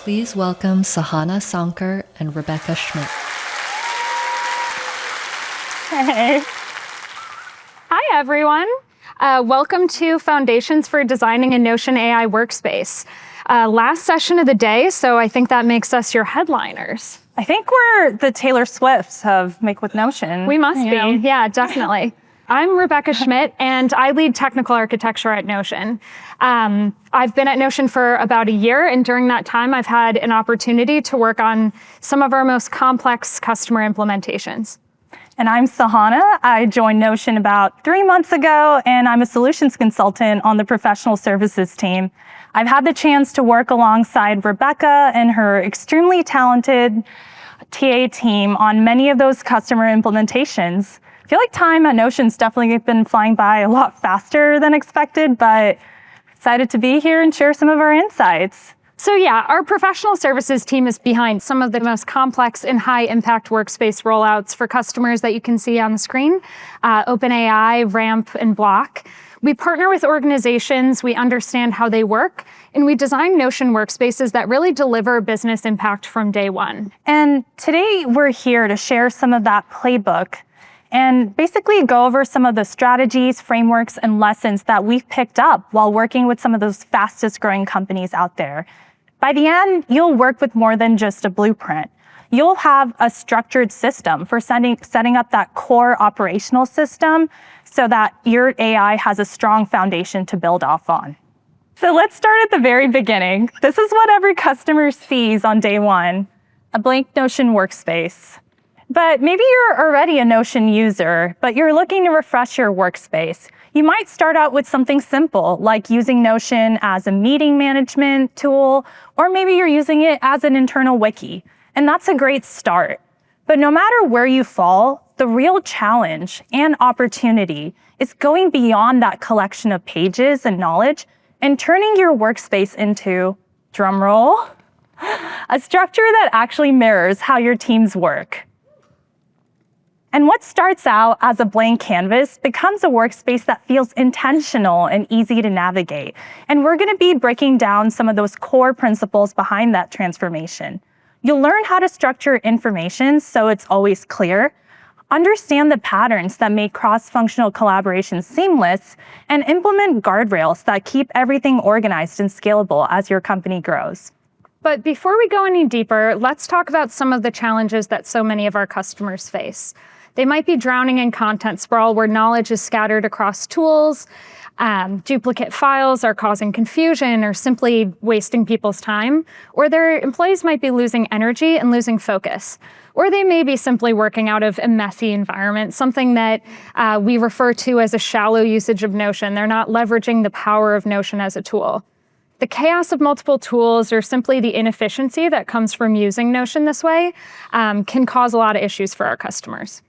Please welcome Sahana Sankar and Rebecca Schmidt. Hey. Hi, everyone. Welcome to Foundations for Designing a Notion AI Workspace. Last session of the day, so I think that makes us your headliners. I think we're the Taylor Swifts of Make with Notion. We must be, yeah, definitely. I'm Rebecca Schmidt, and I lead technical architecture at Notion. I've been at Notion for about a year, and during that time, I've had an opportunity to work on some of our most complex customer implementations. And I'm Sahana. I joined Notion about 3 months ago, and I'm a solutions consultant on the professional services team. I've had the chance to work alongside Rebecca and her extremely talented TA team on many of those customer implementations. I feel like time at Notion's definitely been flying by a lot faster than expected, but excited to be here and share some of our insights. So yeah, our professional services team is behind some of the most complex and high-impact workspace rollouts for customers that you can see on the screen, OpenAI, Ramp, and Block. We partner with organizations, we understand how they work, and we design Notion workspaces that really deliver business impact from day one. And today we're here to share some of that playbook and basically go over some of the strategies, frameworks, and lessons that we've picked up while working with some of those fastest growing companies out there. By the end, you'll work with more than just a blueprint. You'll have a structured system for setting up that core operational system so that your AI has a strong foundation to build off on. So let's start at the very beginning. This is what every customer sees on day one, a blank Notion workspace. But maybe you're already a Notion user, but you're looking to refresh your workspace. You might start out with something simple, like using Notion as a meeting management tool, or maybe you're using it as an internal wiki. And that's a great start. But no matter where you fall, the real challenge and opportunity is going beyond that collection of pages and knowledge and turning your workspace into, drumroll, a structure that actually mirrors how your teams work. And what starts out as a blank canvas becomes a workspace that feels intentional and easy to navigate. And we're going to be breaking down some of those core principles behind that transformation. You'll learn how to structure information so it's always clear, understand the patterns that make cross-functional collaboration seamless, and implement guardrails that keep everything organized and scalable as your company grows. But before we go any deeper, let's talk about some of the challenges that so many of our customers face. They might be drowning in content sprawl where knowledge is scattered across tools, duplicate files are causing confusion or simply wasting people's time, or their employees might be losing energy and losing focus. Or they may be simply working out of a messy environment, something that we refer to as a shallow usage of Notion. They're not leveraging the power of Notion as a tool. The chaos of multiple tools or simply the inefficiency that comes from using Notion this way can cause a lot of issues for our customers.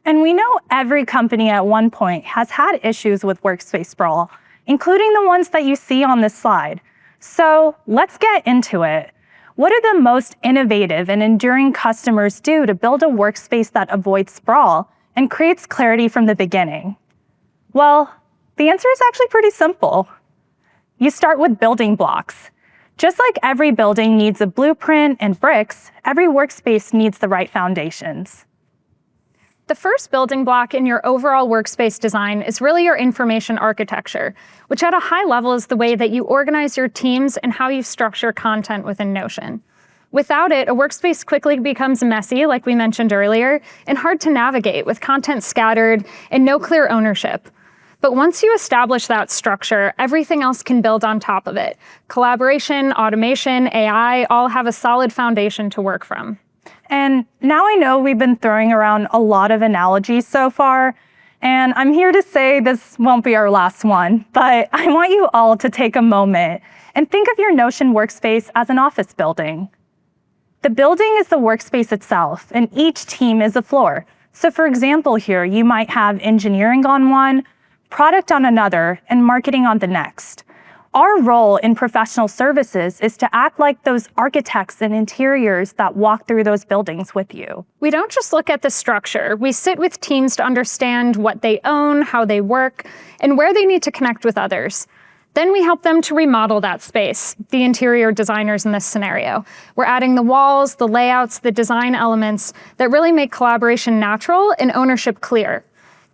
And we know every company at one point has had issues with workspace sprawl, including the ones that you see on this slide. So let's get into it. What do the most innovative and enduring customers do to build a workspace that avoids sprawl and creates clarity from the beginning? Well, the answer is actually pretty simple. You start with building blocks. Just like every building needs a blueprint and bricks, every workspace needs the right foundations. The first building block in your overall workspace design is really your information architecture, which at a high level is the way that you organize your teams and how you structure content within Notion. Without it, a workspace quickly becomes messy, like we mentioned earlier, and hard to navigate with content scattered and no clear ownership. But once you establish that structure, everything else can build on top of it. Collaboration, automation, AI all have a solid foundation to work from. And now I know we've been throwing around a lot of analogies so far, and I'm here to say this won't be our last one, but I want you all to take a moment and think of your Notion workspace as an office building. The building is the workspace itself, and each team is a floor. So for example here, you might have engineering on one, product on another, and marketing on the next. Our role in professional services is to act like those architects and interiors that walk through those buildings with you. We don't just look at the structure. We sit with teams to understand what they own, how they work, and where they need to connect with others. Then we help them to remodel that space, the interior designers in this scenario. We're adding the walls, the layouts, the design elements that really make collaboration natural and ownership clear.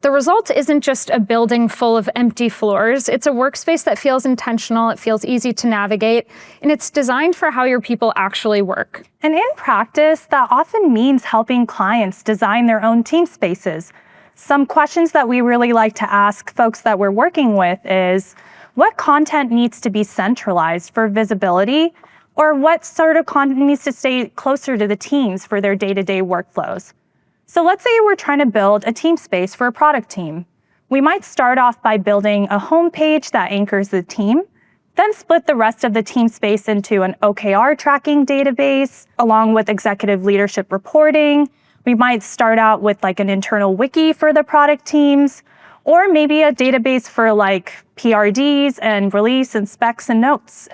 The result isn't just a building full of empty floors. It's a workspace that feels intentional, it feels easy to navigate, and it's designed for how your people actually work. And in practice, that often means helping clients design their own team spaces. Some questions that we really like to ask folks that we're working with is, what content needs to be centralized for visibility? Or what sort of content needs to stay closer to the teams for their day-to-day workflows? So let's say we're trying to build a team space for a product team. We might start off by building a homepage that anchors the team, then split the rest of the team space into an OKR tracking database, along with executive leadership reporting. We might start out with like an internal wiki for the product teams, or maybe a database for like PRDs and release and specs and notes.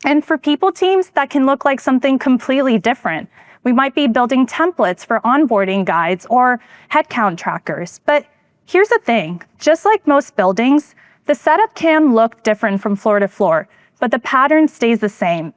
And for people teams, that can look like something completely different. We might be building templates for onboarding guides or headcount trackers. But here's the thing, just like most buildings, the setup can look different from floor to floor, but the pattern stays the same.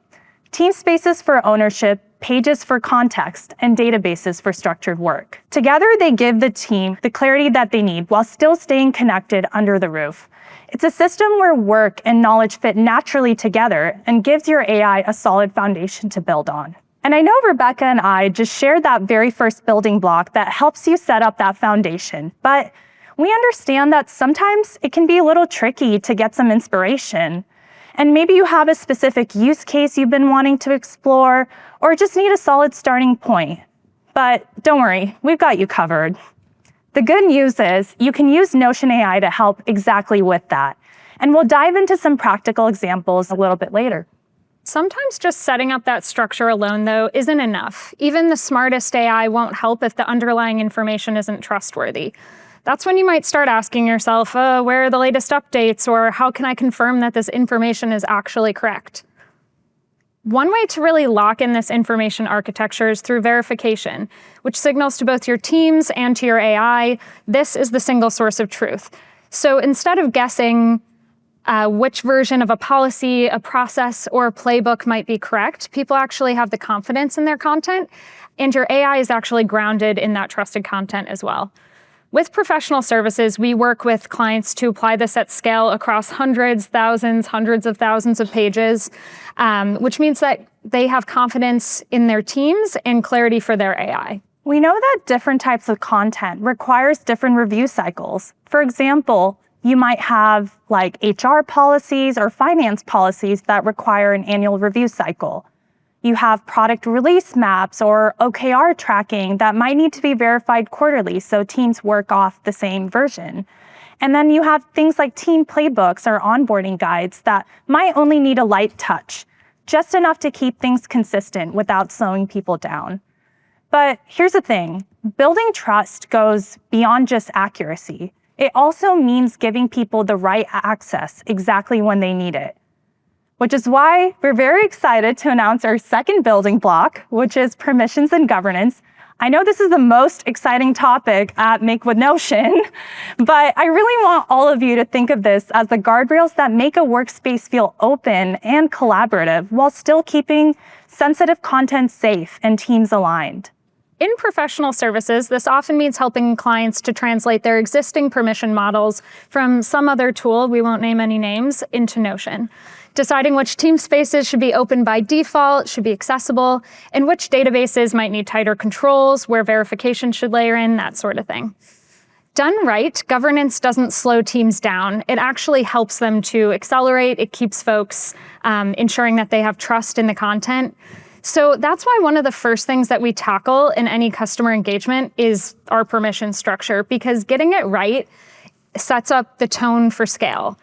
Team spaces for ownership, pages for context, and databases for structured work. Together, they give the team the clarity that they need while still staying connected under the roof. It's a system where work and knowledge fit naturally together and gives your AI a solid foundation to build on. And I know Rebecca and I just shared that very first building block that helps you set up that foundation, but we understand that sometimes it can be a little tricky to get some inspiration. And maybe you have a specific use case you've been wanting to explore, or just need a solid starting point. But don't worry, we've got you covered. The good news is you can use Notion AI to help exactly with that. And we'll dive into some practical examples a little bit later. Sometimes just setting up that structure alone, though, isn't enough. Even the smartest AI won't help if the underlying information isn't trustworthy. That's when you might start asking yourself, where are the latest updates, or how can I confirm that this information is actually correct? One way to really lock in this information architecture is through verification, which signals to both your teams and to your AI, this is the single source of truth. So instead of guessing which version of a policy, a process, or a playbook might be correct, people actually have the confidence in their content, and your AI is actually grounded in that trusted content as well. With professional services, we work with clients to apply this at scale across hundreds, thousands, hundreds of thousands of pages, which means that they have confidence in their teams and clarity for their AI. We know that different types of content requires different review cycles. For example, you might have like HR policies or finance policies that require an annual review cycle. You have product release maps or OKR tracking that might need to be verified quarterly so teams work off the same version. And then you have things like team playbooks or onboarding guides that might only need a light touch, just enough to keep things consistent without slowing people down. But here's the thing, building trust goes beyond just accuracy. It also means giving people the right access exactly when they need it. Which is why we're very excited to announce our second building block, which is permissions and governance. I know this is the most exciting topic at Make with Notion, but I really want all of you to think of this as the guardrails that make a workspace feel open and collaborative while still keeping sensitive content safe and teams aligned. In professional services, this often means helping clients to translate their existing permission models from some other tool, we won't name any names, into Notion. Deciding which team spaces should be open by default, should be accessible, and which databases might need tighter controls, where verification should layer in, that sort of thing. Done right, governance doesn't slow teams down. It actually helps them to accelerate. It keeps folks ensuring that they have trust in the content. So that's why one of the first things that we tackle in any customer engagement is our permission structure, because getting it right sets up the tone for scale.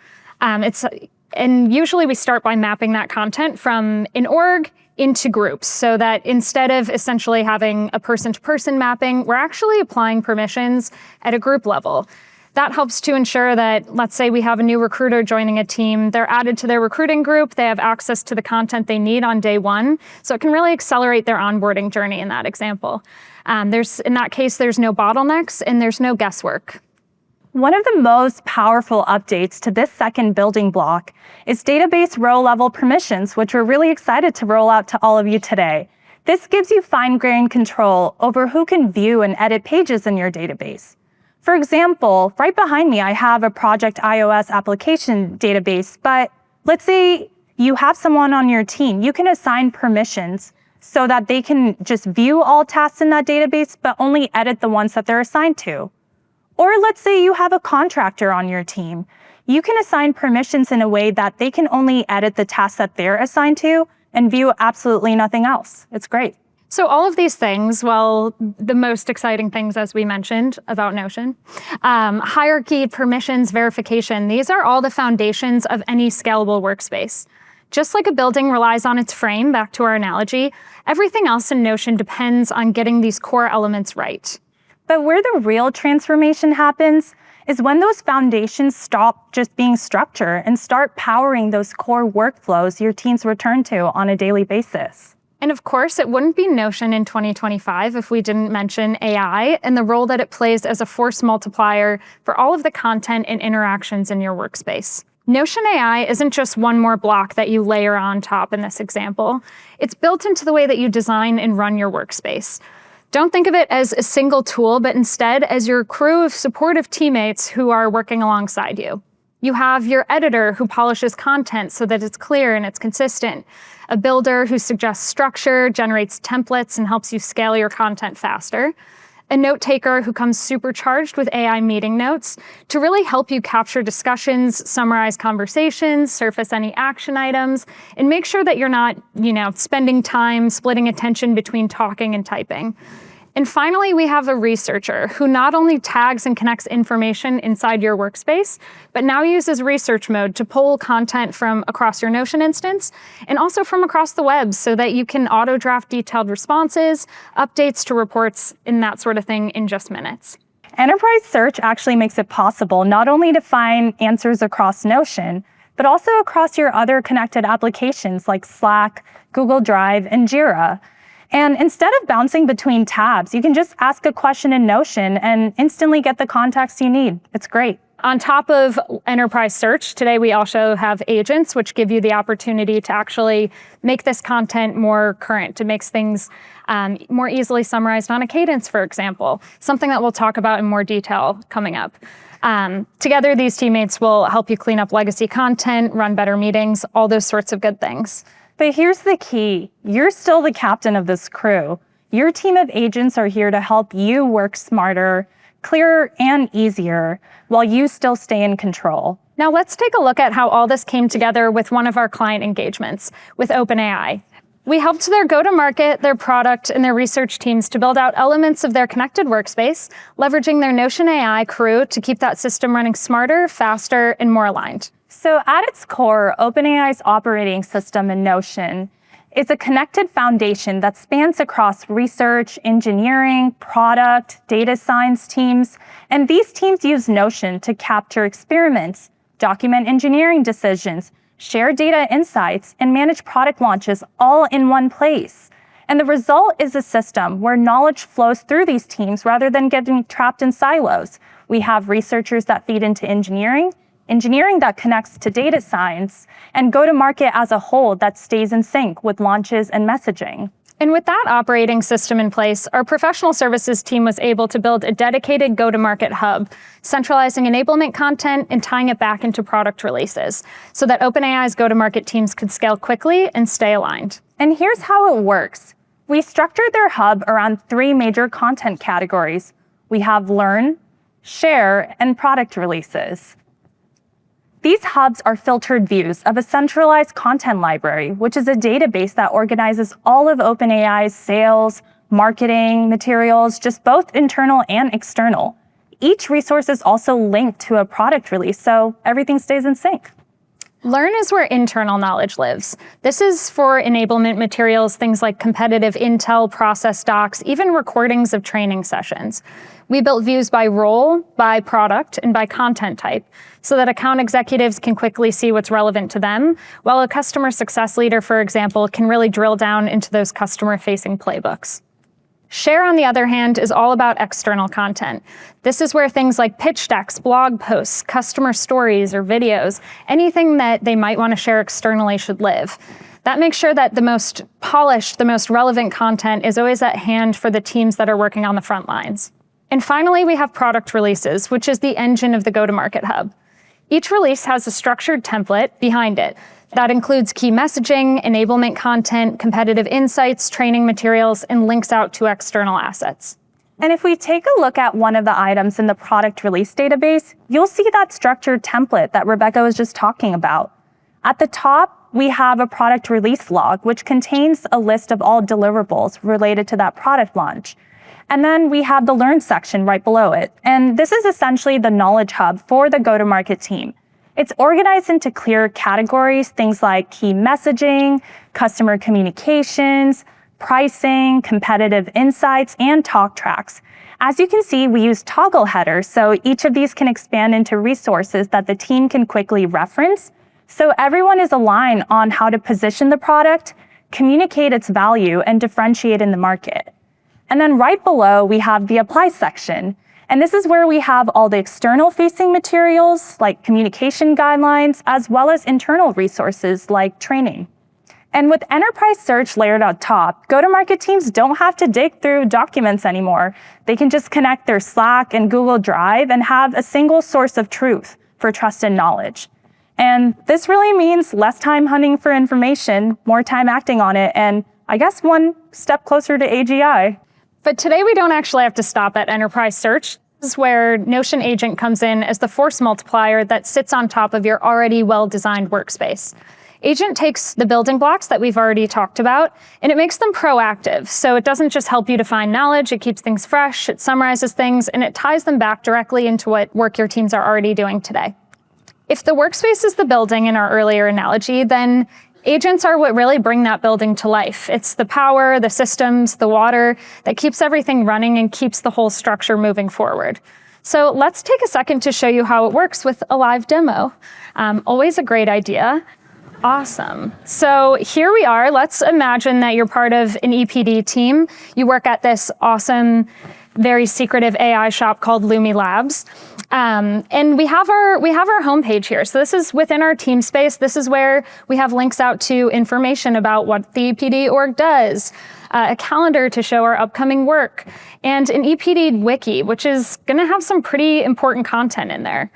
And usually we start by mapping that content from an org into groups, so that instead of essentially having a person-to-person mapping, we're actually applying permissions at a group level. That helps to ensure that, let's say we have a new recruiter joining a team, they're added to their recruiting group, they have access to the content they need on day one, so it can really accelerate their onboarding journey in that example. In that case, there's no bottlenecks and there's no guesswork. One of the most powerful updates to this second building block is database row-level permissions, which we're really excited to roll out to all of you today. This gives you fine-grained control over who can view and edit pages in your database. For example, right behind me, I have a Project iOS application database, but let's say you have someone on your team. You can assign permissions so that they can just view all tasks in that database, but only edit the ones that they're assigned to. Or let's say you have a contractor on your team. You can assign permissions in a way that they can only edit the tasks that they're assigned to and view absolutely nothing else. It's great. So all of these things, well, the most exciting things, as we mentioned about Notion, hierarchy, permissions, verification, these are all the foundations of any scalable workspace. Just like a building relies on its frame, back to our analogy, everything else in Notion depends on getting these core elements right. But where the real transformation happens is when those foundations stop just being structure and start powering those core workflows your teams return to on a daily basis. And of course, it wouldn't be Notion in 2025 if we didn't mention AI and the role that it plays as a force multiplier for all of the content and interactions in your workspace. Notion AI isn't just one more block that you layer on top in this example. It's built into the way that you design and run your workspace. Don't think of it as a single tool, but instead as your crew of supportive teammates who are working alongside you. You have your editor who polishes content so that it's clear and it's consistent, a builder who suggests structure, generates templates, and helps you scale your content faster, a note taker who comes supercharged with AI meeting notes to really help you capture discussions, summarize conversations, surface any action items, and make sure that you're not, spending time splitting attention between talking and typing. And finally, we have a researcher who not only tags and connects information inside your workspace, but now uses research mode to pull content from across your Notion instance and also from across the web so that you can auto-draft detailed responses, updates to reports, and that sort of thing in just minutes. Enterprise search actually makes it possible not only to find answers across Notion, but also across your other connected applications like Slack, Google Drive, and Jira. And instead of bouncing between tabs, you can just ask a question in Notion and instantly get the context you need. It's great. On top of enterprise search, today we also have agents, which give you the opportunity to actually make this content more current, to make things more easily summarized on a cadence, for example, something that we'll talk about in more detail coming up. Together, these teammates will help you clean up legacy content, run better meetings, all those sorts of good things. But here's the key. You're still the captain of this crew. Your team of agents are here to help you work smarter, clearer, and easier while you still stay in control. Now let's take a look at how all this came together with one of our client engagements with OpenAI. We helped their go-to-market, their product, and their research teams to build out elements of their connected workspace, leveraging their Notion AI crew to keep that system running smarter, faster, and more aligned. So at its core, OpenAI's operating system in Notion is a connected foundation that spans across research, engineering, product, data science teams, and these teams use Notion to capture experiments, document engineering decisions, share data insights, and manage product launches all in one place. And the result is a system where knowledge flows through these teams rather than getting trapped in silos. We have researchers that feed into engineering that connects to data science, and go-to-market as a whole that stays in sync with launches and messaging. And with that operating system in place, our professional services team was able to build a dedicated go-to-market hub, centralizing enablement content and tying it back into product releases so that OpenAI's go-to-market teams could scale quickly and stay aligned. And here's how it works. We structured their hub around 3 major content categories. We have learn, share, and product releases. These hubs are filtered views of a centralized content library, which is a database that organizes all of OpenAI's sales, marketing materials, just both internal and external. Each resource is also linked to a product release, so everything stays in sync. Learn is where internal knowledge lives. This is for enablement materials, things like competitive intel, process docs, even recordings of training sessions. We built views by role, by product, and by content type, so that account executives can quickly see what's relevant to them, while a customer success leader, for example, can really drill down into those customer-facing playbooks. Share, on the other hand, is all about external content. This is where things like pitch decks, blog posts, customer stories, or videos, anything that they might want to share externally should live. That makes sure that the most polished, the most relevant content is always at hand for the teams that are working on the front lines. And finally, we have product releases, which is the engine of the go-to-market hub. Each release has a structured template behind it. That includes key messaging, enablement content, competitive insights, training materials, and links out to external assets. And if we take a look at one of the items in the product release database, you'll see that structured template that Rebecca was just talking about. At the top, we have a product release log, which contains a list of all deliverables related to that product launch. And then we have the Learn section right below it. And this is essentially the knowledge hub for the go-to-market team. It's organized into clear categories, things like key messaging, customer communications, pricing, competitive insights, and talk tracks. As you can see, we use toggle headers, so each of these can expand into resources that the team can quickly reference. So everyone is aligned on how to position the product, communicate its value, and differentiate in the market. And then right below, we have the Apply section. And this is where we have all the external facing materials like communication guidelines, as well as internal resources like training. And with enterprise search layered on top, go-to-market teams don't have to dig through documents anymore. They can just connect their Slack and Google Drive and have a single source of truth for trusted knowledge. And this really means less time hunting for information, more time acting on it, and I guess one step closer to AGI. But today we don't actually have to stop at enterprise search. This is where Notion Agent comes in as the force multiplier that sits on top of your already well-designed workspace. Agent takes the building blocks that we've already talked about, and it makes them proactive. So it doesn't just help you to find knowledge, it keeps things fresh, it summarizes things, and it ties them back directly into what work your teams are already doing today. If the workspace is the building in our earlier analogy, then agents are what really bring that building to life. It's the power, the systems, the water that keeps everything running and keeps the whole structure moving forward. So let's take a second to show you how it works with a live demo. Always a great idea. Awesome. So here we are. Let's imagine that you're part of an EPD team. You work at this awesome, very secretive AI shop called Lumi Labs. And we have our homepage here. So this is within our team space. This is where we have links out to information about what the EPD org does, a calendar to show our upcoming work, and an EPD wiki, which is going to have some pretty important content in there.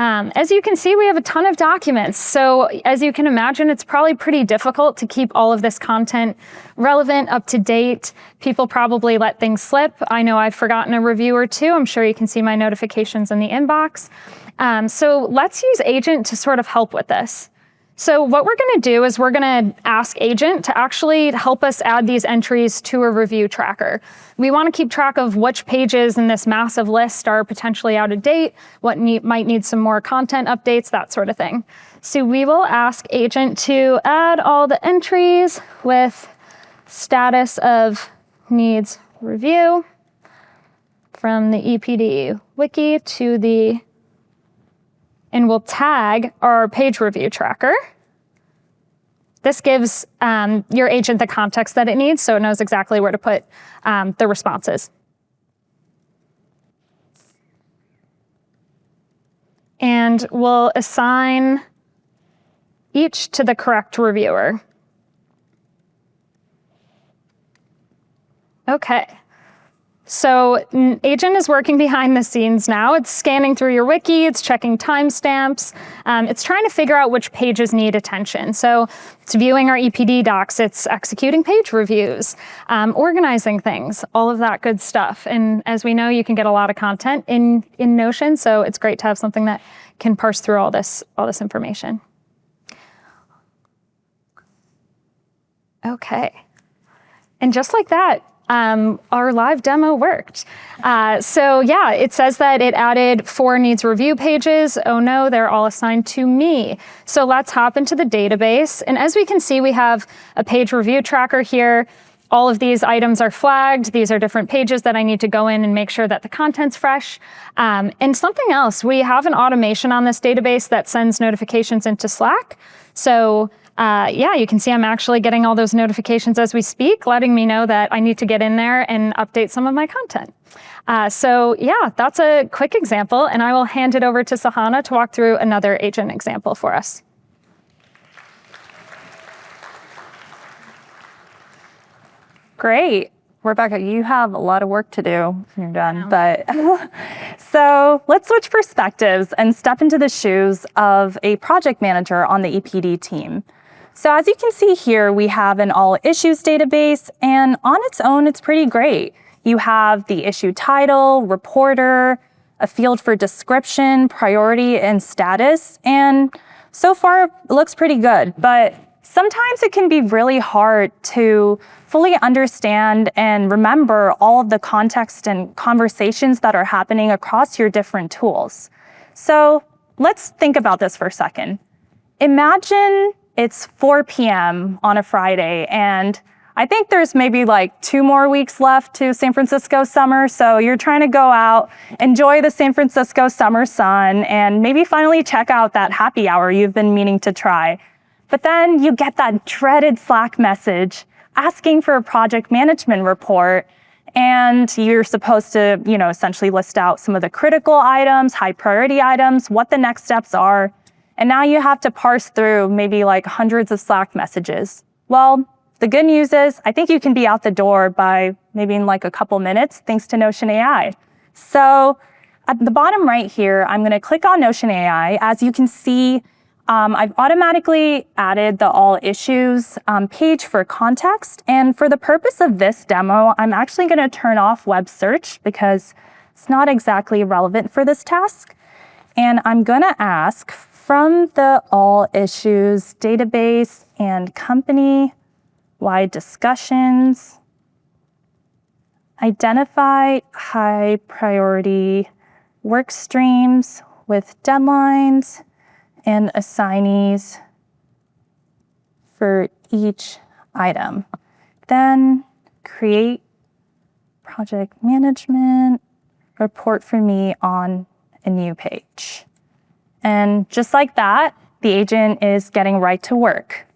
As you can see, we have a ton of documents. So as you can imagine, it's probably pretty difficult to keep all of this content relevant, up to date. People probably let things slip. I know I've forgotten a review or two. I'm sure you can see my notifications in the inbox. So let's use Agent to sort of help with this. So what we're going to do is we're going to ask Agent to actually help us add these entries to a review tracker. We want to keep track of which pages in this massive list are potentially out of date, what might need some more content updates, that sort of thing. So we will ask Agent to add all the entries with status of needs review from the EPD wiki to the, and we'll tag our page review tracker. This gives your agent the context that it needs, so it knows exactly where to put the responses. And we'll assign each to the correct reviewer. Okay. So Agent is working behind the scenes now. It's scanning through your wiki, it's checking timestamps, it's trying to figure out which pages need attention. So it's viewing our EPD docs, it's executing page reviews, organizing things, all of that good stuff. And as we know, you can get a lot of content in Notion, so it's great to have something that can parse through all this information. Okay. And just like that, our live demo worked. So yeah, it says that it added 4 needs review pages. Oh no, they're all assigned to me. So let's hop into the database. And as we can see, we have a page review tracker here. All of these items are flagged. These are different pages that I need to go in and make sure that the content's fresh. And something else, we have an automation on this database that sends notifications into Slack. So Yeah, you can see I'm actually getting all those notifications as we speak, letting me know that I need to get in there and update some of my content. So yeah, that's a quick example, and I will hand it over to Sahana to walk through another agent example for us. Great. Rebecca, you have a lot of work to do when you're done. But so let's switch perspectives and step into the shoes of a project manager on the EPD team. So as you can see here, we have an all issues database, and on its own, it's pretty great. You have the issue title, reporter, a field for description, priority, and status. And so far, it looks pretty good. But sometimes it can be really hard to fully understand and remember all of the context and conversations that are happening across your different tools. So let's think about this for a second. Imagine it's 4 p.m. on a Friday, and I think there's maybe like 2 more weeks left to San Francisco summer. So you're trying to go out, enjoy the San Francisco summer sun, and maybe finally check out that happy hour you've been meaning to try. But then you get that dreaded Slack message asking for a project management report, and you're supposed to, essentially list out some of the critical items, high priority items, what the next steps are. And now you have to parse through maybe like hundreds of Slack messages. Well, the good news is I think you can be out the door by maybe in like a couple minutes, thanks to Notion AI. So at the bottom right here, I'm going to click on Notion AI. As you can see, I've automatically added the all issues page for context. And for the purpose of this demo, I'm actually going to turn off web search because it's not exactly relevant for this task. And I'm going to ask from the all issues database and company-wide discussions, identify high priority work streams with deadlines and assignees for each item. Then create project management report for me on a new page. And just like that, the agent is getting right to work.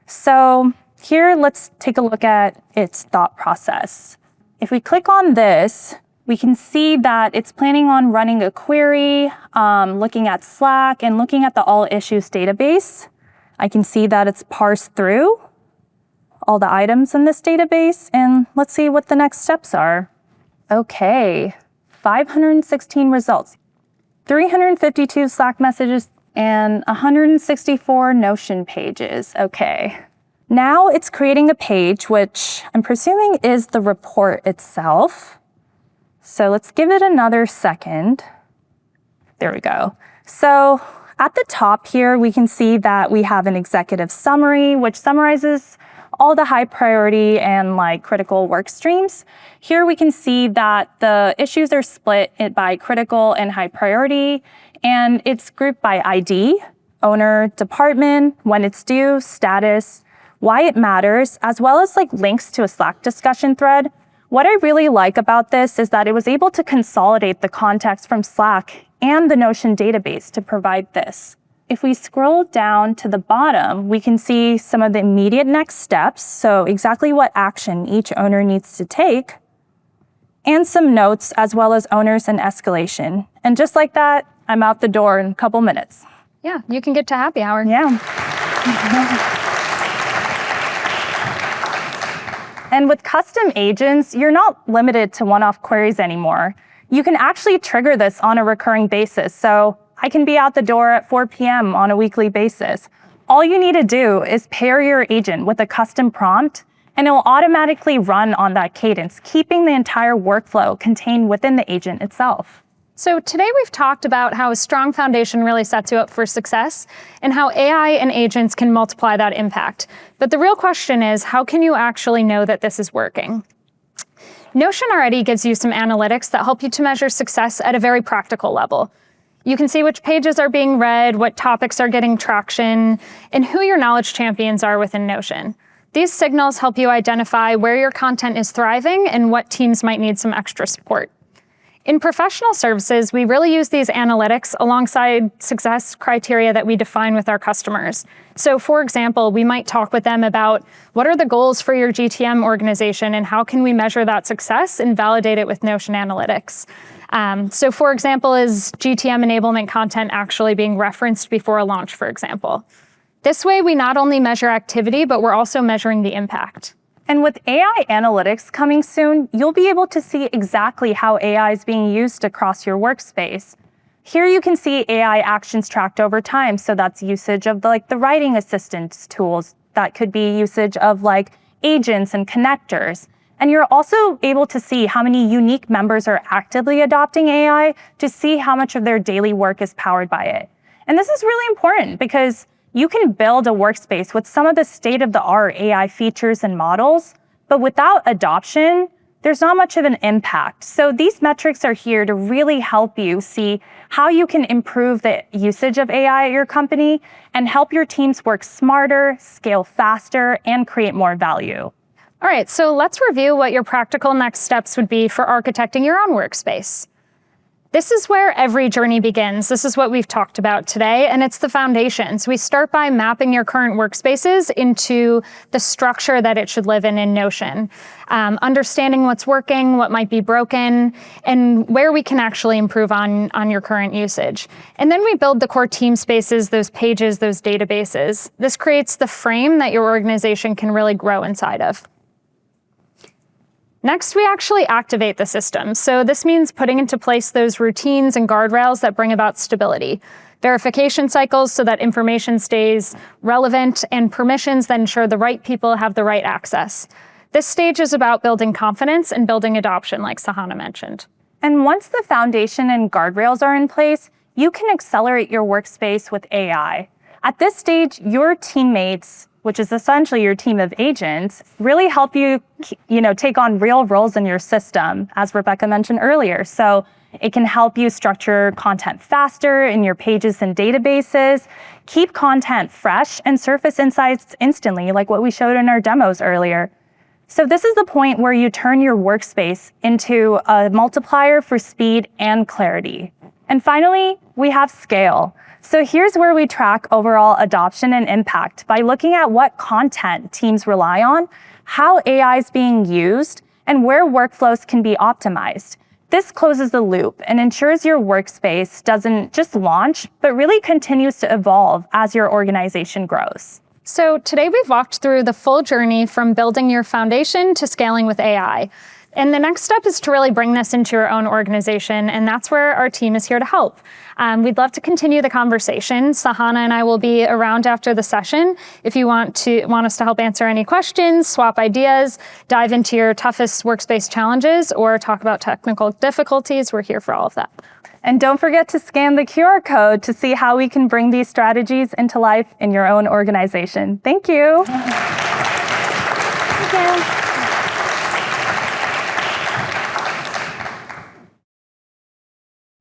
So here, let's take a look at its thought process. If we click on this, we can see that it's planning on running a query, looking at Slack, and looking at the all issues database. I can see that it's parsed through all the items in this database, and let's see what the next steps are. Okay, 516 results, 352 Slack messages, and 164 Notion pages. Okay. Now it's creating a page, which I'm presuming is the report itself. So let's give it another second. There we go. So at the top here, we can see that we have an executive summary, which summarizes all the high priority and critical work streams. Here we can see that the issues are split by critical and high priority, and it's grouped by ID, owner, department, when it's due, status, why it matters, as well as links to a Slack discussion thread. What I really like about this is that it was able to consolidate the context from Slack and the Notion database to provide this. If we scroll down to the bottom, we can see some of the immediate next steps, so exactly what action each owner needs to take, and some notes as well as owners and escalation. And just like that, I'm out the door in a couple minutes. Yeah, you can get to happy hour. Yeah. And with custom agents, you're not limited to one-off queries anymore. You can actually trigger this on a recurring basis. So I can be out the door at 4 p.m. on a weekly basis. All you need to do is pair your agent with a custom prompt, and it will automatically run on that cadence, keeping the entire workflow contained within the agent itself. So today we've talked about how a strong foundation really sets you up for success and how AI and agents can multiply that impact. But the real question is, how can you actually know that this is working? Notion already gives you some analytics that help you to measure success at a very practical level. You can see which pages are being read, what topics are getting traction, and who your knowledge champions are within Notion. These signals help you identify where your content is thriving and what teams might need some extra support. In professional services, we really use these analytics alongside success criteria that we define with our customers. So for example, we might talk with them about what are the goals for your GTM organization and how can we measure that success and validate it with Notion Analytics. So for example, is GTM enablement content actually being referenced before a launch, for example? This way, we not only measure activity, but we're also measuring the impact. And with AI analytics coming soon, you'll be able to see exactly how AI is being used across your workspace. Here you can see AI actions tracked over time. So that's usage of the writing assistance tools. That could be usage of agents and connectors. And you're also able to see how many unique members are actively adopting AI to see how much of their daily work is powered by it. And this is really important because you can build a workspace with some of the state-of-the-art AI features and models, but without adoption, there's not much of an impact. So these metrics are here to really help you see how you can improve the usage of AI at your company and help your teams work smarter, scale faster, and create more value. All right, so let's review what your practical next steps would be for architecting your own workspace. This is where every journey begins. This is what we've talked about today, and it's the foundations. We start by mapping your current workspaces into the structure that it should live in Notion, understanding what's working, what might be broken, and where we can actually improve on your current usage. And then we build the core team spaces, those pages, those databases. This creates the frame that your organization can really grow inside of. Next, we actually activate the system. So this means putting into place those routines and guardrails that bring about stability, verification cycles so that information stays relevant, and permissions that ensure the right people have the right access. This stage is about building confidence and building adoption, like Sahana mentioned. And once the foundation and guardrails are in place, you can accelerate your workspace with AI. At this stage, your teammates, which is essentially your team of agents, really help you, take on real roles in your system, as Rebecca mentioned earlier. So it can help you structure content faster in your pages and databases, keep content fresh, and surface insights instantly, like what we showed in our demos earlier. So this is the point where you turn your workspace into a multiplier for speed and clarity. And finally, we have scale. So here's where we track overall adoption and impact by looking at what content teams rely on, how AI is being used, and where workflows can be optimized. This closes the loop and ensures your workspace doesn't just launch, but really continues to evolve as your organization grows. So today we've walked through the full journey from building your foundation to scaling with AI. And the next step is to really bring this into your own organization, and that's where our team is here to help. We'd love to continue the conversation. Sahana and I will be around after the session. If you want us to help answer any questions, swap ideas, dive into your toughest workspace challenges, or talk about technical difficulties, we're here for all of that. And don't forget to scan the QR code to see how we can bring these strategies into life in your own organization. Thank you. Thank you.